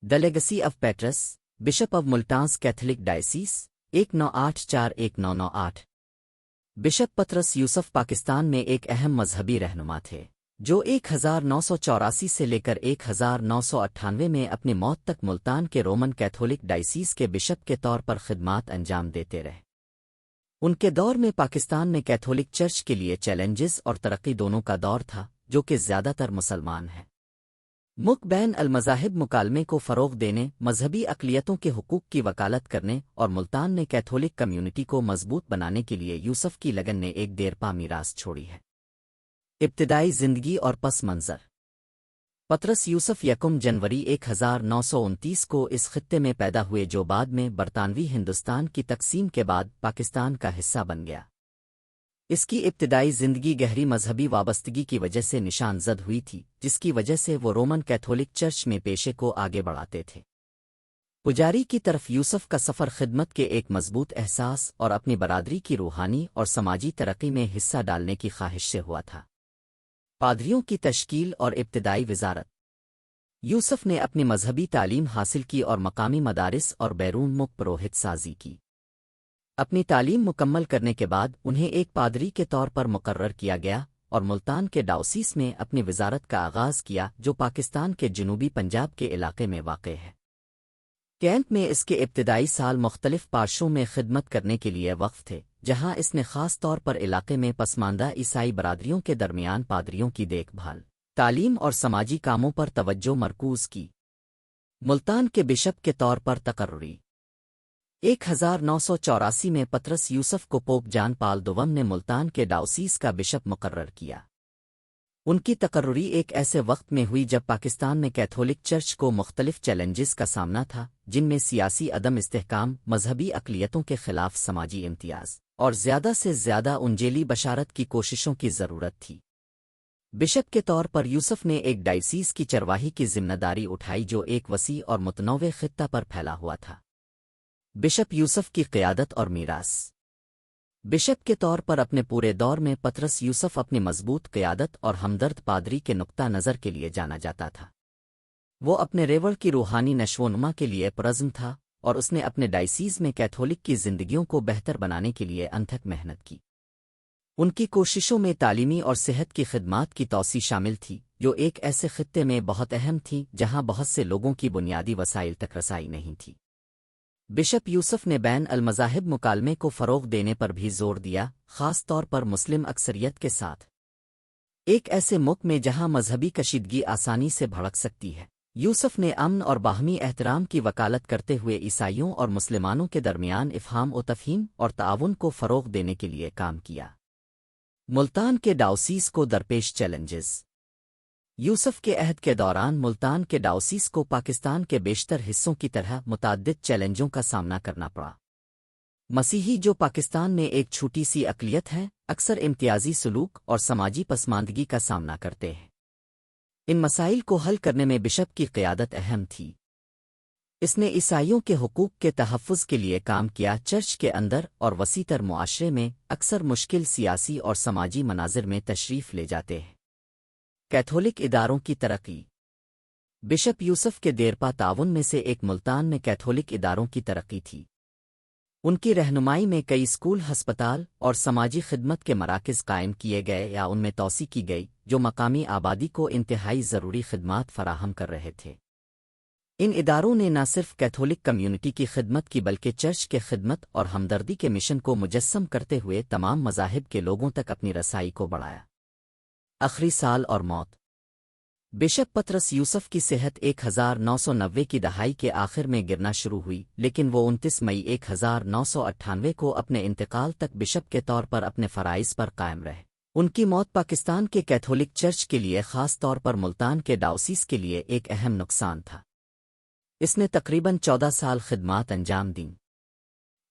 The Legacy of Petrus, Bishop of Multan's Catholic Diocese, 1984-1998। Bishop पतरस यूसुफ पाकिस्तान में एक अहम मजहबी रहनुमा थे, जो 1984 से लेकर 1998 में अपनी मौत तक मुल्तान के रोमन कैथोलिक डायसीस के बिशप के तौर पर खिदमात अंजाम देते रहे। उनके दौर में पाकिस्तान में कैथोलिक चर्च के लिए चैलेंजेस और तरक्की दोनों का दौर था, जो कि ज़्यादातर मुसलमान हैं। बैन अल-मज़ाहिब मुकालमे को फ़रोग़ देने, मजहबी अक़लियतों के हुकूक़ की वकालत करने और मुल्तान में कैथोलिक कम्युनिटी को मजबूत बनाने के लिए यूसुफ की लगन ने एक देरपा मीरास छोड़ी है। इब्तिदाई ज़िंदगी और पस मंज़र। पतरस यूसुफ 1 जनवरी 1929 को इस खित्ते में पैदा हुए, जो बाद में बरतानवी हिंदुस्तान की तकसीम के बाद पाकिस्तान का हिस्सा बन गया। इसकी इब्तिदाई ज़िंदगी गहरी मजहबी वाबस्तगी की वजह से निशान ज़द हुई थी, जिसकी वजह से वो रोमन कैथोलिक चर्च में पेशे को आगे बढ़ाते थे। पुजारी की तरफ यूसुफ का सफ़र खिदमत के एक मजबूत एहसास और अपनी बरादरी की रूहानी और समाजी तरक्की में हिस्सा डालने की ख्वाहिश से हुआ था। पादरियों की तश्कील और इब्तिदाई वज़ारत। यूसुफ ने अपनी मजहबी तालीम हासिल की और मकामी मदारिस और बैरून मुल्क पुरोहित साजी की। अपनी तालीम मुकम्मल करने के बाद उन्हें एक पादरी के तौर पर मुकर्रर किया गया और मुल्तान के डाउसीस में अपनी वज़ारत का आगाज़ किया, जो पाकिस्तान के जनूबी पंजाब के इलाके में वाक़ है। कैंट में इसके इब्तिदाई साल मुख्तलिफ पार्शों में खिदमत करने के लिए वक्फ थे, जहाँ इसने ख़ास तौर पर इलाके में पसमानदा ईसाई बरादरियों के दरमियान पादरियों की देखभाल, तालीम और समाजी कामों पर तवज्जो मरकूज़ की। मुल्तान के बिशप के तौर पर तकर्रुरी। 1984 में पतरस यूसुफ को पोप जान पाल II ने मुल्तान के डाउसीस का बिशप मुकर्रर किया। उनकी तकर्रुरी एक ऐसे वक्त में हुई जब पाकिस्तान में कैथोलिक चर्च को मुख्तलिफ चैलेंजेस का सामना था, जिनमें सियासी अदम इस्तेहकाम, मजहबी अक़लियतों के खिलाफ समाजी इम्तियाज़ और ज़्यादा से ज़्यादा उंजेली बशारत की कोशिशों की ज़रूरत थी। बिशप के तौर पर यूसुफ ने एक डायसीस की चरवाही की जिम्मेदारी उठाई, जो एक वसी और मुतनव्वे खित्ता पर फैला हुआ था। बिशप यूसुफ की क़ियादत और मीरास। बिशप के तौर पर अपने पूरे दौर में पतरस यूसुफ अपनी मजबूत क़ियादत और हमदर्द पादरी के नुक्ता नज़र के लिए जाना जाता था। वो अपने रेवड़ की रूहानी नशोनुमा के लिए पुरज़्म था और उसने अपने डायसीज़ में कैथोलिक की ज़िंदगियों को बेहतर बनाने के लिए अनथक मेहनत की। उनकी कोशिशों में तालीमी और सेहत की खिदमात की तौसी शामिल थी, जो एक ऐसे खित्ते में बहुत अहम थी जहाँ बहुत से लोगों की बुनियादी वसाइल तक रसाई नहीं थी। बिशप यूसुफ ने बैन अल-मज़ाहिब मुकालमे को फ़रोग़ देने पर भी जोर दिया, ख़ास तौर पर मुस्लिम अक्सरियत के साथ। एक ऐसे मुल्क में जहाँ मजहबी कशीदगी आसानी से भड़क सकती है, यूसुफ ने अमन और बाहमी एहतराम की वकालत करते हुए ईसाइयों और मुसलमानों के दरमियान इफ़हाम व तफ़हीम और ताउन को फ़रोग़ देने के लिए काम किया। मुल्तान के डाउसीस को दरपेश चैलेंजेस। यूसुफ के अहद के दौरान मुल्तान के डाउसीस को पाकिस्तान के बेशतर हिस्सों की तरह मुताद्दिद चैलेंजों का सामना करना पड़ा। मसीही, जो पाकिस्तान में एक छोटी सी अक़लियत है, अक्सर इम्तियाजी सलूक और समाजी पसमानदगी का सामना करते हैं। इन मसाइल को हल करने में बिशप की क़ियादत अहम थी। इसने ईसाइयों के हुकूक के तहफ़्फ़ुज़ के लिए काम किया। चर्च के अंदर और वसीतर मुआशरे में अक्सर मुश्किल सियासी और समाजी मनाज़िर में तशरीफ़ ले जाते हैं। कैथोलिक इदारों की तरक्की। बिशप यूसुफ के देरपा ताउन में से एक मुल्तान में कैथोलिक इदारों की तरक्की थी। उनकी रहनुमाई में कई स्कूल, हस्पताल और समाजी खिदमत के मराकज़ कायम किए गए या उनमें तौसी की गई, जो मकामी आबादी को इंतहाई ज़रूरी खिदमात फराहम कर रहे थे। इन इदारों ने न सिर्फ कैथोलिक कम्युनिटी की खिदमत की, बल्कि चर्च के खिदमत और हमदर्दी के मिशन को मुजस्सम करते हुए तमाम मज़ाहिब के लोगों तक अपनी रसाई को बढ़ाया। आखिरी साल और मौत। बिशप पतरस यूसुफ की सेहत 1990 की दहाई के आखिर में गिरना शुरू हुई, लेकिन वो 29 मई 1998 को अपने इंतकाल तक बिशप के तौर पर अपने फ़राइज़ पर कायम रहे। उनकी मौत पाकिस्तान के कैथोलिक चर्च के लिए, ख़ास तौर पर मुल्तान के डाउसीस के लिए, एक अहम नुकसान था। इसने तकरीबन 14 साल खिदमात अंजाम दीं।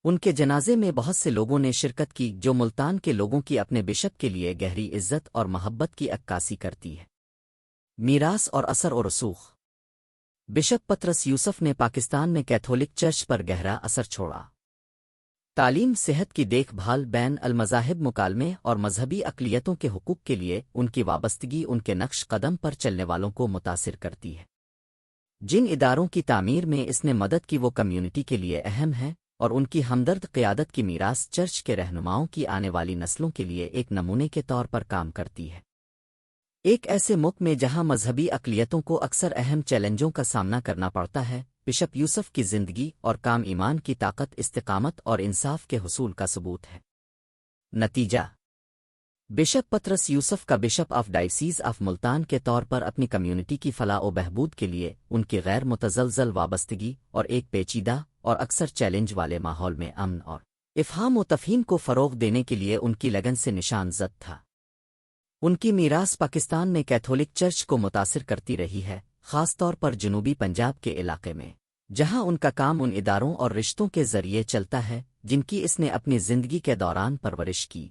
उनके जनाजे में बहुत से लोगों ने शिरकत की, जो मुल्तान के लोगों की अपने बिशप के लिए गहरी इज्जत और मोहब्बत की अक्कासी करती है। मीरास और असर और रसूख। बिशप पतरस यूसुफ ने पाकिस्तान में कैथोलिक चर्च पर गहरा असर छोड़ा। तालीम, सेहत की देखभाल, बैन अल-मज़ाहिब मुकालमे और मजहबी अक़लियतों के हुकूक के लिए उनकी वाबस्तगी उनके नक्श कदम पर चलने वालों को मुतासिर करती है। جن اداروں کی تعمیر میں اس نے مدد کی وہ کمیونٹی کے لیے اہم ہے اور ان کی ہمدرد قیادت کی میراث چرچ کے رہنماؤں کی آنے والی نسلوں کے لیے ایک نمونے کے طور پر کام کرتی ہے۔ ایک ایسے ملک میں جہاں مذہبی اقلیتوں کو اکثر اہم چیلنجوں کا سامنا کرنا پڑتا ہے، بشپ یوسف کی زندگی اور کام ایمان کی طاقت استقامت اور انصاف کے حصول کا ثبوت ہے۔ نتیجہ: بشپ پطرس یوسف کا بشپ آف ڈائیسیز آف ملتان کے طور پر اپنی کمیونٹی کی فلاح و بہبود کے لیے ان کی غیر متزلزل وابستگی اور ایک پیچیدہ اور اکثر چیلنج والے ماحول میں امن اور افہام و تفہیم کو فروغ دینے کے لیے ان کی لگن سے نشان زد تھا۔ ان کی میراث پاکستان میں کیتھولک چرچ کو متاثر کرتی رہی ہے، خاص طور پر جنوبی پنجاب کے علاقے میں، جہاں ان کا کام ان اداروں اور رشتوں کے ذریعے چلتا ہے جن کی اس نے اپنی زندگی کے دوران پرورش کی۔